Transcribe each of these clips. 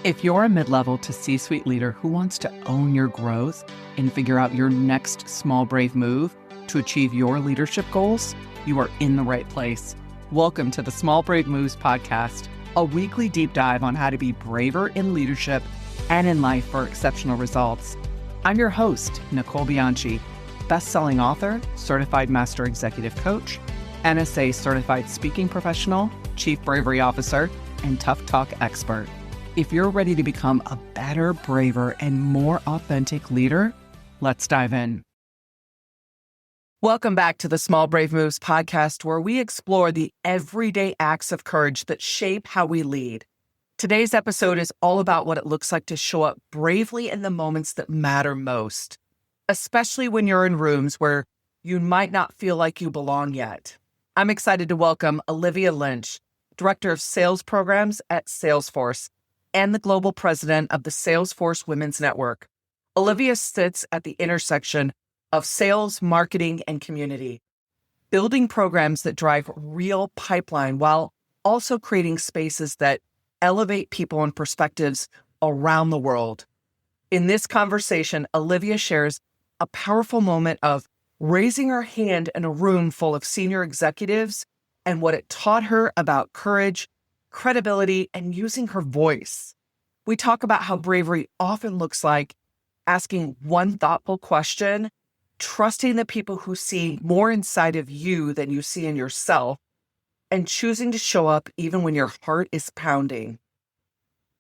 If you're a mid-level to C-suite leader who wants to own your growth and figure out your next small, brave move to achieve your leadership goals, you are in the right place. Welcome to the Small Brave Moves podcast, a weekly deep dive on how to be braver in leadership and in life for exceptional results. I'm your host, Nicole Bianchi, best-selling author, certified master executive coach, NSA certified speaking professional, chief bravery officer, and tough talk expert. If you're ready to become a better, braver, and more authentic leader, let's dive in. Welcome back to the Small Brave Moves podcast, where we explore the everyday acts of courage that shape how we lead. Today's episode is all about what it looks like to show up bravely in the moments that matter most, especially when you're in rooms where you might not feel like you belong yet. I'm excited to welcome Olivia Lynch, Director of Sales Programs at Salesforce and the Global President of the Salesforce Women's Network. Olivia sits at the intersection of sales, marketing, and community, building programs that drive real pipeline while also creating spaces that elevate people and perspectives around the world. In this conversation, Olivia shares a powerful moment of raising her hand in a room full of senior executives and what it taught her about courage, credibility, and using her voice. We talk about how bravery often looks like asking one thoughtful question, trusting the people who see more inside of you than you see in yourself, and choosing to show up even when your heart is pounding.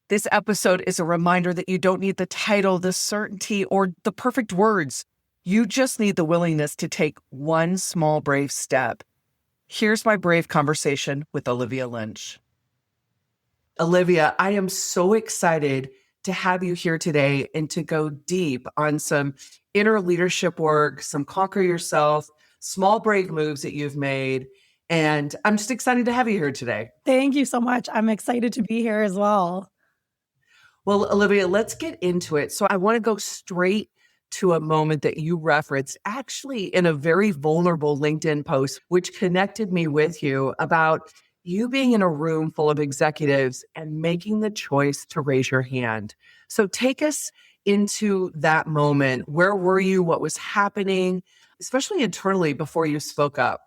This episode is a reminder that you don't need the title, the certainty, or the perfect words. You just need the willingness to take one small, brave step. Here's my brave conversation with Olivia Lynch. Olivia, I am so excited to have you here today and to go deep on some inner leadership work, some conquer yourself, small brave moves that you've made. And I'm just excited to have you here today. Thank you so much. I'm excited to be here as well. Well, Olivia, let's get into it. So I want to go straight to a moment that you referenced, actually in a very vulnerable LinkedIn post, which connected me with you about you being in a room full of executives and making the choice to raise your hand. So take us into that moment. Where were you? What was happening, especially internally before you spoke up?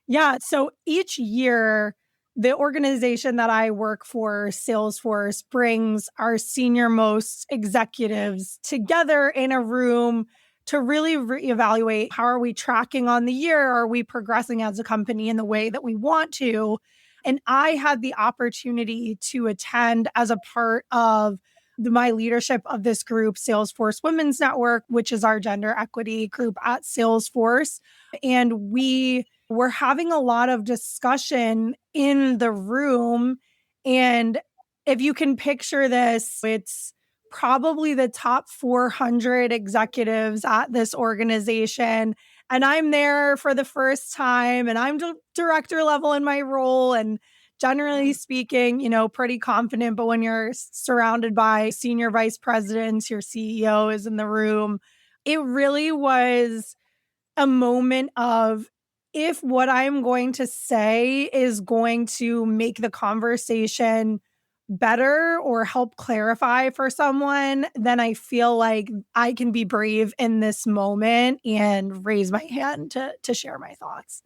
Yeah. So each year, the organization that I work for, Salesforce, brings our senior most executives together in a room to really reevaluate how are we tracking on the year? Are we progressing as a company in the way that we want to? And I had the opportunity to attend as a part of my leadership of this group, Salesforce Women's Network, which is our gender equity group at Salesforce. And we were having a lot of discussion in the room. And if you can picture this, it's probably the top 400 executives at this organization. And I'm there for the first time, and I'm director level in my role. And generally speaking, pretty confident. But when you're surrounded by senior vice presidents, your CEO is in the room. It really was a moment of, if what I'm going to say is going to make the conversation better or help clarify for someone, then I feel like I can be brave in this moment and raise my hand to share my thoughts.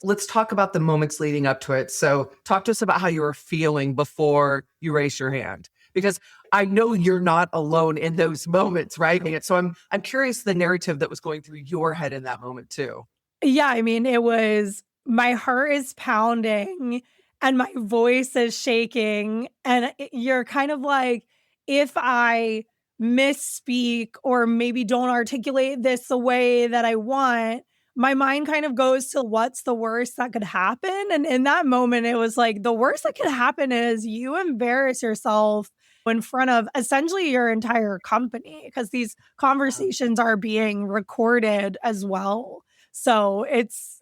Let's talk about the moments leading up to it. So talk to us about how you were feeling before you raised your hand, because I know you're not alone in those moments, right? So I'm curious the narrative that was going through your head in that moment too. Yeah, I mean, it was, my heart is pounding and my voice is shaking. And you're kind of like, if I misspeak or maybe don't articulate this the way that I want, my mind kind of goes to what's the worst that could happen. And in that moment, it was like, the worst that could happen is you embarrass yourself in front of essentially your entire company, because these conversations are being recorded as well. So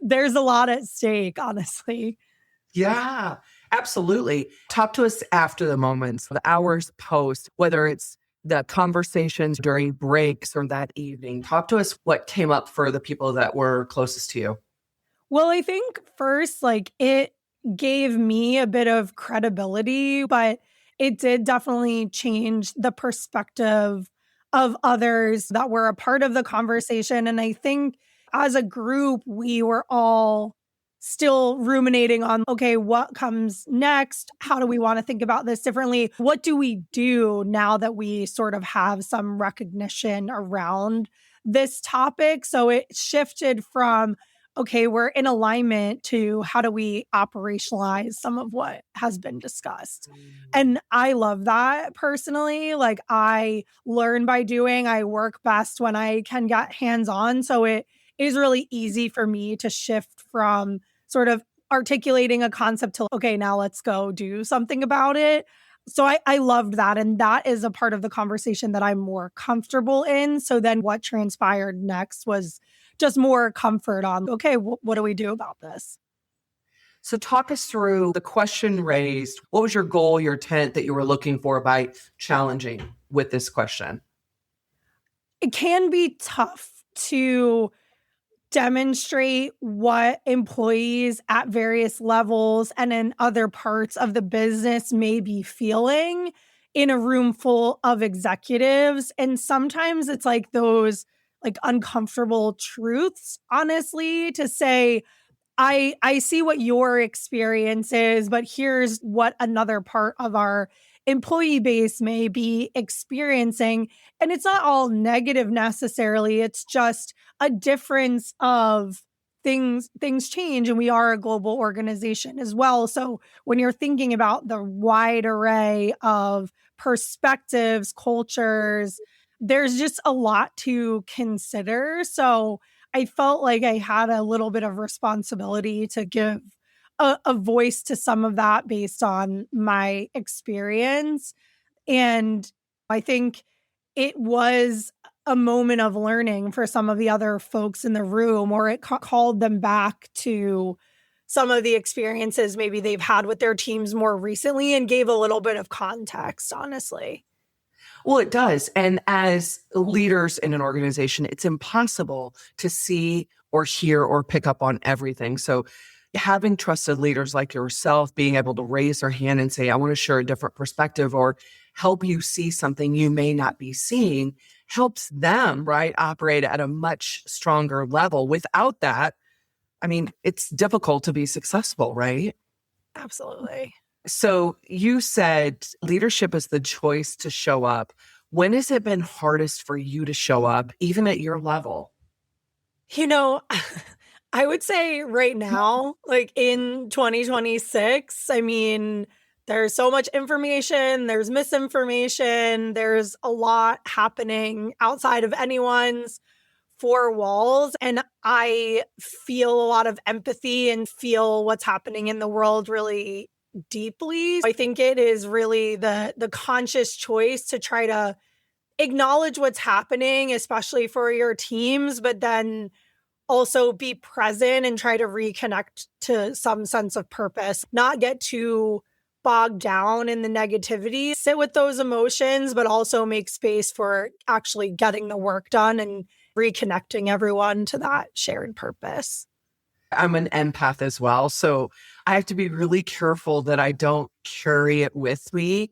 there's a lot at stake, honestly. Yeah, absolutely. Talk to us after the moments, the hours post, whether it's the conversations during breaks or that evening. Talk to us what came up for the people that were closest to you. Well, I think first, it gave me a bit of credibility, but it did definitely change the perspective of others that were a part of the conversation. And I think as a group, we were all still ruminating on, okay, what comes next? How do we want to think about this differently? What do we do now that we sort of have some recognition around this topic? So it shifted from, okay, we're in alignment to how do we operationalize some of what has been discussed? And I love that personally. Like I learn by doing, I work best when I can get hands on. So it is really easy for me to shift from sort of articulating a concept to, okay, now let's go do something about it. So I loved that. And that is a part of the conversation that I'm more comfortable in. So then what transpired next was just more comfort on, okay, what do we do about this? So talk us through the question raised. What was your goal, your intent that you were looking for by challenging with this question? It can be tough to demonstrate what employees at various levels and in other parts of the business may be feeling in a room full of executives. And sometimes it's like those like uncomfortable truths, honestly, to say, I see what your experience is, but here's what another part of our employee base may be experiencing. And it's not all negative necessarily. It's just a difference of things change, and we are a global organization as well. So when you're thinking about the wide array of perspectives, cultures, there's just a lot to consider. So I felt like I had a little bit of responsibility to give a voice to some of that based on my experience. And I think it was a moment of learning for some of the other folks in the room, or it called them back to some of the experiences maybe they've had with their teams more recently and gave a little bit of context, honestly. Well, it does. And as leaders in an organization, it's impossible to see or hear or pick up on everything. So having trusted leaders like yourself, being able to raise their hand and say, I want to share a different perspective or help you see something you may not be seeing helps them, right, operate at a much stronger level. Without that, I mean, it's difficult to be successful, right? Absolutely. So you said leadership is the choice to show up. When has it been hardest for you to show up, even at your level? You know, I would say right now, like in 2026, I mean, there's so much information, there's misinformation, there's a lot happening outside of anyone's four walls. And I feel a lot of empathy and feel what's happening in the world really deeply. I think it is really the conscious choice to try to acknowledge what's happening, especially for your teams, but then also be present and try to reconnect to some sense of purpose, not get too bogged down in the negativity, sit with those emotions, but also make space for actually getting the work done and reconnecting everyone to that shared purpose. I'm an empath as well. So I have to be really careful that I don't carry it with me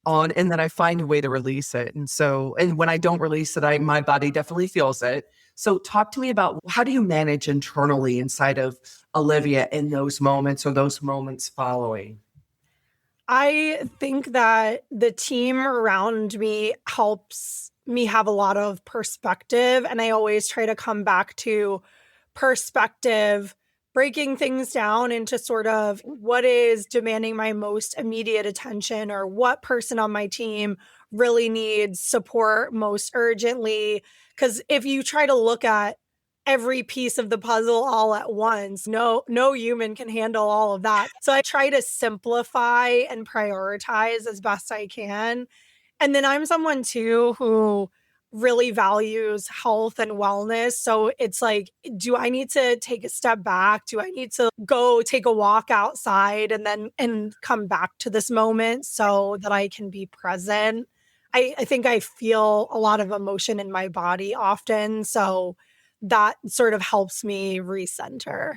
on and that I find a way to release it. And when I don't release it, my body definitely feels it. So talk to me about how do you manage internally inside of Olivia in those moments or those moments following? I think that the team around me helps me have a lot of perspective. And I always try to come back to perspective, breaking things down into sort of what is demanding my most immediate attention or what person on my team really needs support most urgently. Because if you try to look at every piece of the puzzle all at once, no human can handle all of that. So I try to simplify and prioritize as best I can. And then I'm someone too who really values health and wellness. So it's like, do I need to take a step back? Do I need to go take a walk outside and come back to this moment so that I can be present? I think I feel a lot of emotion in my body often. So that sort of helps me recenter.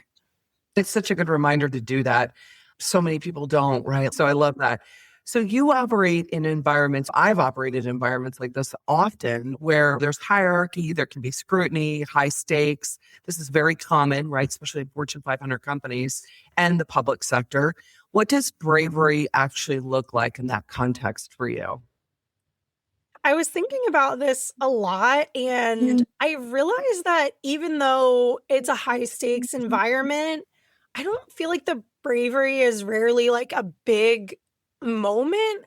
It's such a good reminder to do that. So many people don't, right? So I love that. So you operate in environments, I've operated in environments like this often where there's hierarchy, there can be scrutiny, high stakes. This is very common, right? Especially in Fortune 500 companies and the public sector. What does bravery actually look like in that context for you? I was thinking about this a lot, and I realized that even though it's a high stakes environment, I don't feel like the bravery is rarely like a big moment.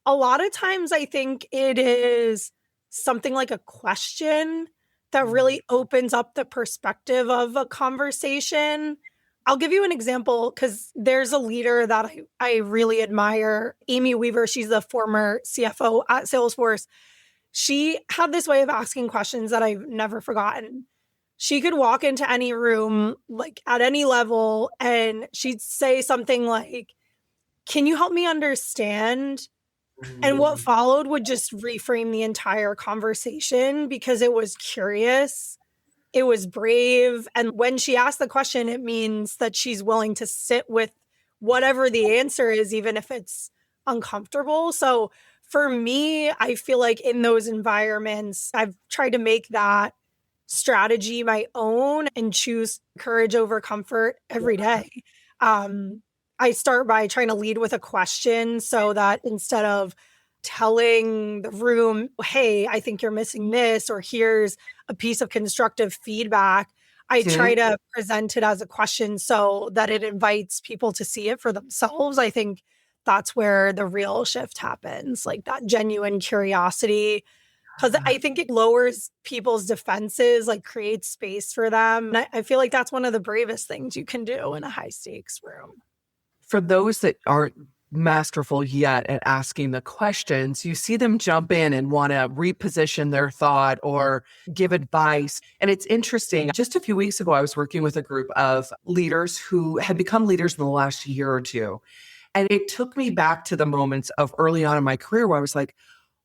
A lot of times, I think it is something like a question that really opens up the perspective of a conversation. I'll give you an example because there's a leader that I really admire, Amy Weaver. She's the former CFO at Salesforce. She had this way of asking questions that I've never forgotten. She could walk into any room, like at any level, and she'd say something like, "Can you help me understand?" And what followed would just reframe the entire conversation because it was curious, it was brave. And when she asked the question, it means that she's willing to sit with whatever the answer is, even if it's uncomfortable. So for me, I feel like in those environments, I've tried to make that strategy my own and choose courage over comfort every day. Um, I start by trying to lead with a question so that instead of telling the room, hey, I think you're missing this, or here's a piece of constructive feedback, I try to present it as a question so that it invites people to see it for themselves. I think that's where the real shift happens, like that genuine curiosity, because I think it lowers people's defenses, like creates space for them. And I feel like that's one of the bravest things you can do in a high stakes room. For those that aren't masterful yet at asking the questions, you see them jump in and want to reposition their thought or give advice. And it's interesting. Just a few weeks ago, I was working with a group of leaders who had become leaders in the last year or two. And it took me back to the moments of early on in my career where I was like,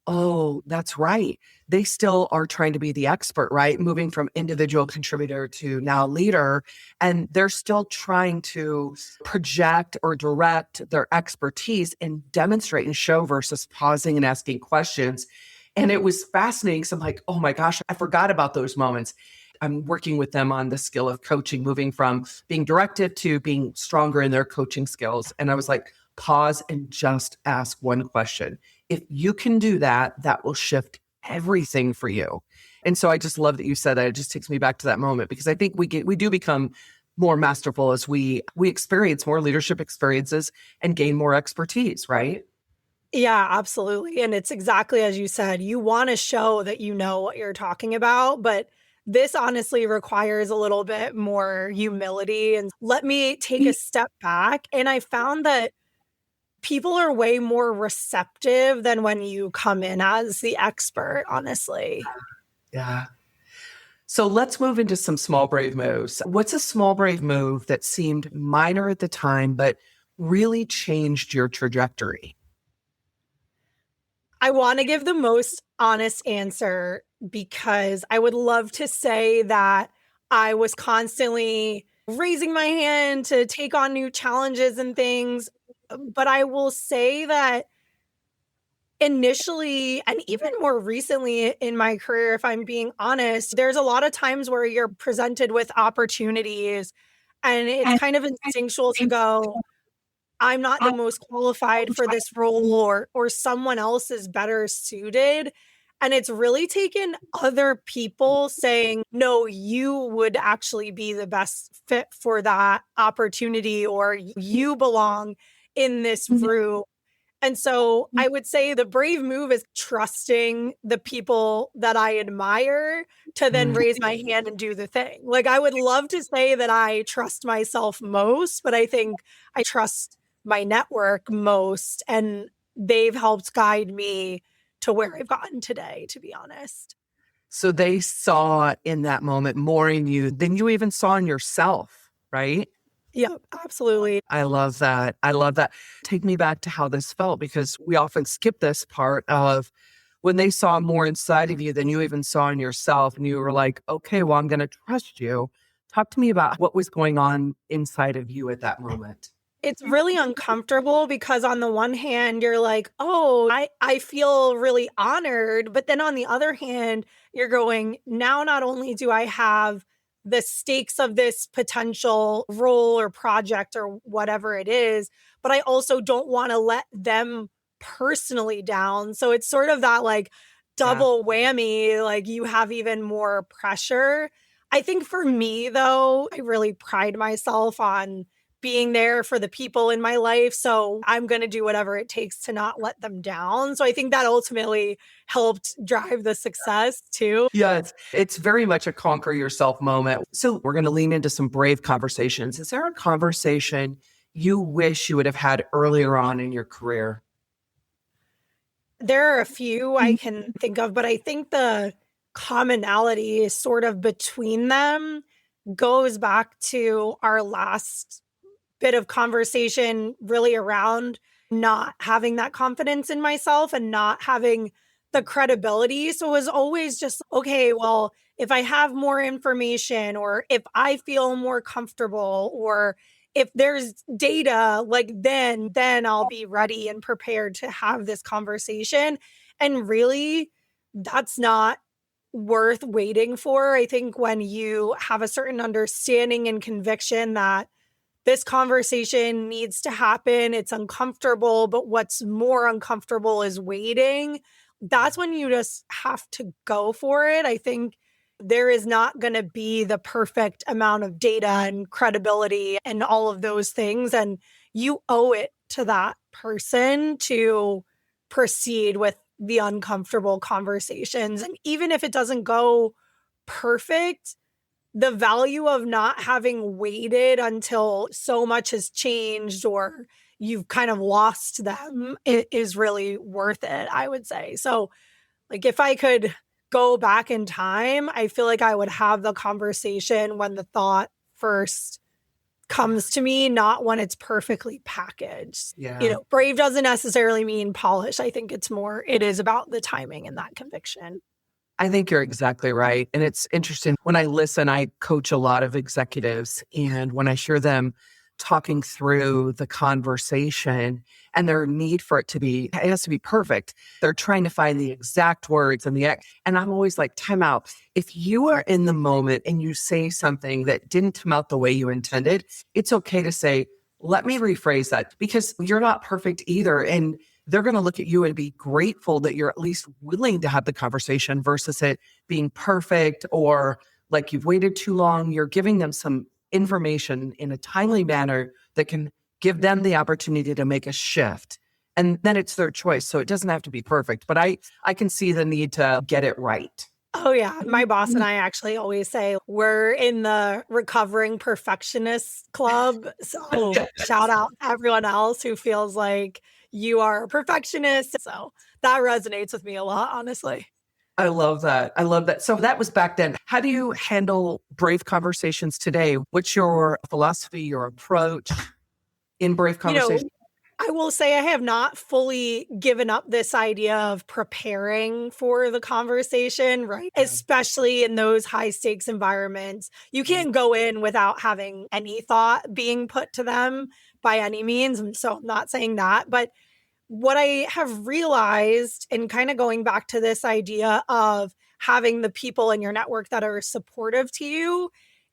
oh, that's right. They still are trying to be the expert, right? Moving from individual contributor to now leader. And they're still trying to project or direct their expertise and demonstrate and show versus pausing and asking questions. And it was fascinating. So I'm like, oh my gosh, I forgot about those moments. I'm working with them on the skill of coaching, moving from being directive to being stronger in their coaching skills. And I was like, pause and just ask one question. If you can do that, that will shift everything for you. And so I just love that you said that. It just takes me back to that moment because I think we do become more masterful as we experience more leadership experiences and gain more expertise, right? Yeah, absolutely. And it's exactly as you said, you want to show that you know what you're talking about, but this honestly requires a little bit more humility. And let me take a step back. And I found that people are way more receptive than when you come in as the expert, honestly. Yeah. So let's move into some small, brave moves. What's a small, brave move that seemed minor at the time, but really changed your trajectory? I want to give the most honest answer because I would love to say that I was constantly raising my hand to take on new challenges and things. But I will say that initially, and even more recently in my career, if I'm being honest, there's a lot of times where you're presented with opportunities and it's kind of instinctual to go, I'm not the most qualified for this role or someone else is better suited. And it's really taken other people saying, no, you would actually be the best fit for that opportunity, or you belong in this room. And so I would say the brave move is trusting the people that I admire to then raise my hand and do the thing. Like, I would love to say that I trust myself most, but I think I trust my network most. And they've helped guide me to where I've gotten today, to be honest. So they saw in that moment more in you than you even saw in yourself, right? Yeah, absolutely. I love that. I love that. Take me back to how this felt because we often skip this part of when they saw more inside of you than you even saw in yourself. And you were like, okay, well, I'm going to trust you. Talk to me about what was going on inside of you at that moment. It's really uncomfortable because on the one hand, you're like, oh, I feel really honored. But then on the other hand, you're going, now not only do I have the stakes of this potential role or project or whatever it is, but I also don't want to let them personally down. So it's sort of that like Yeah. double whammy, like you have even more pressure. I think for me, though, I really pride myself on being there for the people in my life. So I'm going to do whatever it takes to not let them down. So I think that ultimately helped drive the success too. Yeah, it's very much a conquer yourself moment. So we're going to lean into some brave conversations. Is there a conversation you wish you would have had earlier on in your career? There are a few I can think of, but I think the commonality is sort of between them goes back to our last bit of conversation really around not having that confidence in myself and not having the credibility. So it was always just, okay, well, if I have more information or if I feel more comfortable or if there's data, like then I'll be ready and prepared to have this conversation. And really, that's not worth waiting for. I think when you have a certain understanding and conviction that this conversation needs to happen. It's uncomfortable, but what's more uncomfortable is waiting. That's when you just have to go for it. I think there is not going to be the perfect amount of data and credibility and all of those things. And you owe it to that person to proceed with the uncomfortable conversations. And even if it doesn't go perfect, the value of not having waited until so much has changed or you've kind of lost them is really worth it, I would say. So, like, if I could go back in time, I feel like I would have the conversation when the thought first comes to me, not when it's perfectly packaged. Yeah. Brave doesn't necessarily mean polish. I think it is about the timing and that conviction. I think you're exactly right. And it's interesting when I listen, I coach a lot of executives, and when I hear them talking through the conversation and their need for it has to be perfect. They're trying to find the exact words and I'm always like, time out. If you are in the moment and you say something that didn't come out the way you intended, it's okay to say, let me rephrase that because you're not perfect either. And they're going to look at you and be grateful that you're at least willing to have the conversation versus it being perfect or like you've waited too long. You're giving them some information in a timely manner that can give them the opportunity to make a shift. And then it's their choice. So it doesn't have to be perfect, but I can see the need to get it right. Oh, yeah. My boss and I actually always say we're in the recovering perfectionist club. So shout out to everyone else who feels like you are a perfectionist. So that resonates with me a lot, honestly. I love that. I love that. So that was back then. How do you handle brave conversations today? What's your philosophy, your approach in brave You know, conversations? I will say I have not fully given up this idea of preparing for the conversation, right? Especially in those high stakes environments. You can't go in without having any thought being put to them by any means. And so I'm not saying that, but what I have realized, and kind of going back to this idea of having the people in your network that are supportive to you,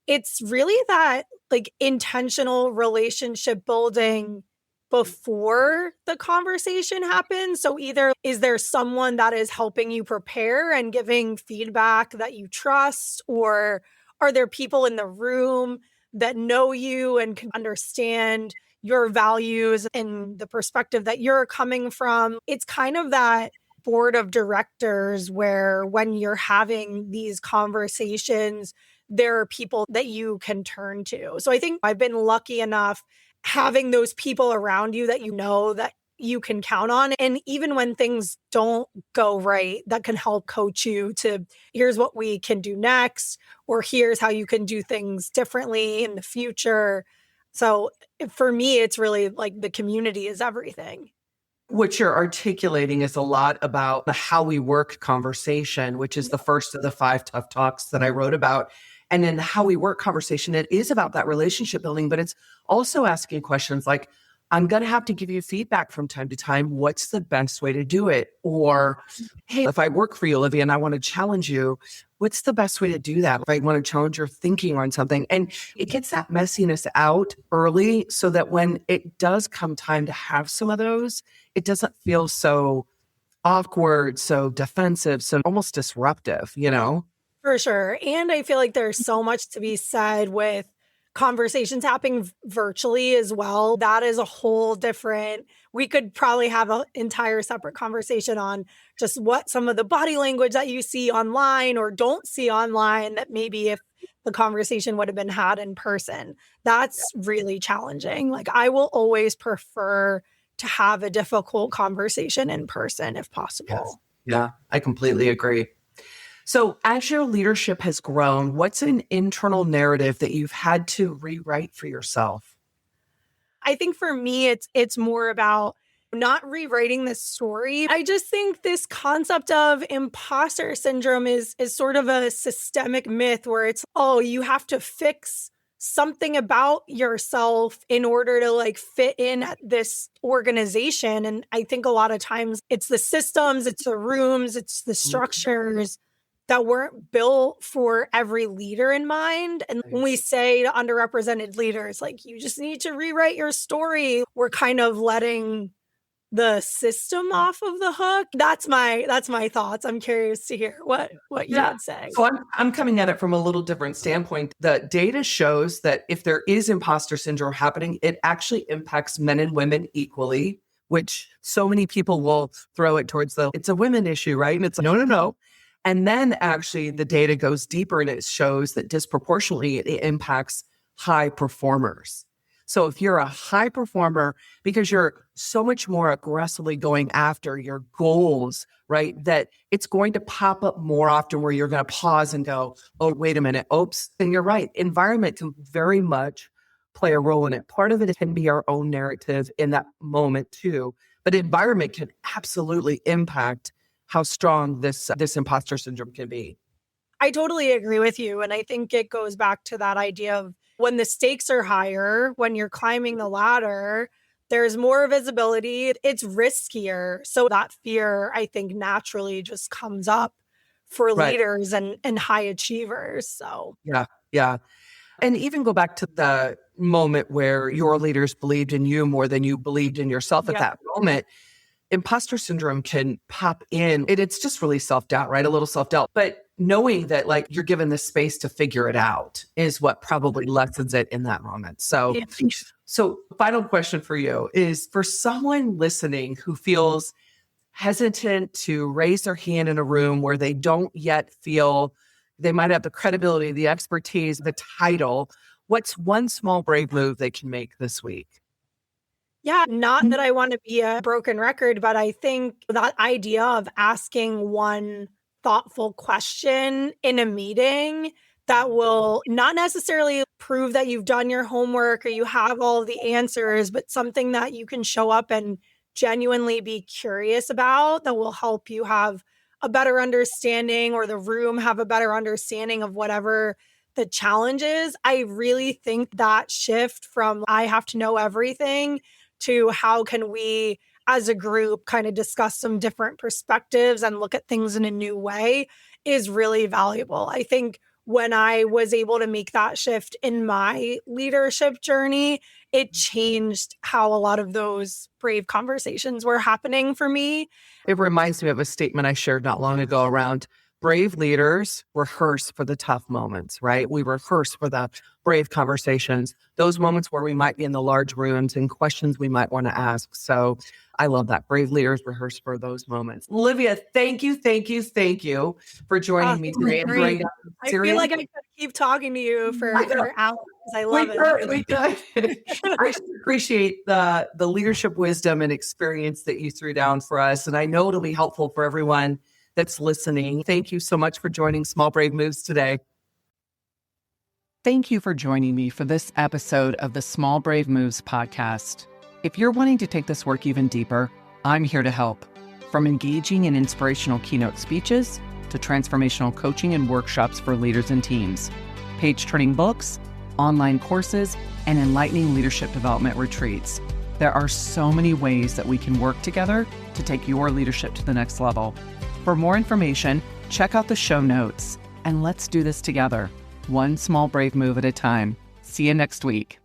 it's really that like intentional relationship building before the conversation happens. So either is there someone that is helping you prepare and giving feedback that you trust, or are there people in the room that know you and can understand your values and the perspective that you're coming from? It's kind of that board of directors where when you're having these conversations, there are people that you can turn to. So I think I've been lucky enough having those people around you that you know that you can count on. And even when things don't go right, that can help coach you to here's what we can do next, or here's how you can do things differently in the future. So for me, it's really like the community is everything. What you're articulating is a lot about the how we work conversation, which is the first of the 5 tough talks that I wrote about. And in how we work conversation, it is about that relationship building, but it's also asking questions like, I'm going to have to give you feedback from time to time. What's the best way to do it? Or, hey, if I work for you, Olivia, and I want to challenge you, what's the best way to do that? If I want to challenge your thinking on something. And it gets that messiness out early so that when it does come time to have some of those, it doesn't feel so awkward, so defensive, so almost disruptive, you know? For sure. And I feel like there's so much to be said with conversations happening virtually as well. That is a whole different, we could probably have an entire separate conversation on just what some of the body language that you see online or don't see online that maybe if the conversation would have been had in person, that's really challenging. Like I will always prefer to have a difficult conversation in person if possible. Yes. Yeah, I completely agree. So as your leadership has grown, what's an internal narrative that you've had to rewrite for yourself? I think for me, it's more about not rewriting the story. I just think this concept of imposter syndrome is sort of a systemic myth where it's, oh, you have to fix something about yourself in order to like fit in at this organization. And I think a lot of times it's the systems, it's the rooms, it's the structures that weren't built for every leader in mind. And when we say to underrepresented leaders, like, you just need to rewrite your story, we're kind of letting the system off of the hook. That's my thoughts. I'm curious to hear what you would say. So I'm coming at it from a little different standpoint. The data shows that if there is imposter syndrome happening, it actually impacts men and women equally, which so many people will throw it towards it's a women issue, right? And it's like, no. And then actually the data goes deeper and it shows that disproportionately it impacts high performers. So if you're a high performer, because you're so much more aggressively going after your goals, right, that it's going to pop up more often where you're going to pause and go, oh, wait a minute. Oops. And you're right. Environment can very much play a role in it. Part of it can be our own narrative in that moment too, but environment can absolutely impact how strong this imposter syndrome can be. I totally agree with you. And I think it goes back to that idea of when the stakes are higher, when you're climbing the ladder, there's more visibility, it's riskier. So that fear, I think, naturally just comes up for leaders and high achievers. So Yeah. And even go back to the moment where your leaders believed in you more than you believed in yourself at that moment. Imposter syndrome can pop in. It's just really self-doubt, right? A little self-doubt. But knowing that like you're given the space to figure it out is what probably lessens it in that moment. So final question for you is, for someone listening who feels hesitant to raise their hand in a room where they don't yet feel they might have the credibility, the expertise, the title, what's one small brave move they can make this week? Yeah, not that I want to be a broken record, but I think that idea of asking one thoughtful question in a meeting that will not necessarily prove that you've done your homework or you have all the answers, but something that you can show up and genuinely be curious about that will help you have a better understanding or the room have a better understanding of whatever the challenge is. I really think that shift from I have to know everything to how can we as a group kind of discuss some different perspectives and look at things in a new way is really valuable. I think when I was able to make that shift in my leadership journey, it changed how a lot of those brave conversations were happening for me. It reminds me of a statement I shared not long ago around brave leaders rehearse for the tough moments, right? We rehearse for the brave conversations, those moments where we might be in the large rooms and questions we might want to ask. So I love that. Brave leaders rehearse for those moments. Olivia, thank you for joining me today. I feel like I could keep talking to you for hours. I love it. We could. I appreciate the leadership wisdom and experience that you threw down for us. And I know it'll be helpful for everyone that's listening. Thank you so much for joining Small Brave Moves today. Thank you for joining me for this episode of the Small Brave Moves podcast. If you're wanting to take this work even deeper, I'm here to help. From engaging in inspirational keynote speeches to transformational coaching and workshops for leaders and teams. page-turning books, online courses, and enlightening leadership development retreats. There are so many ways that we can work together to take your leadership to the next level. For more information, check out the show notes, and let's do this together, one small brave move at a time. See you next week.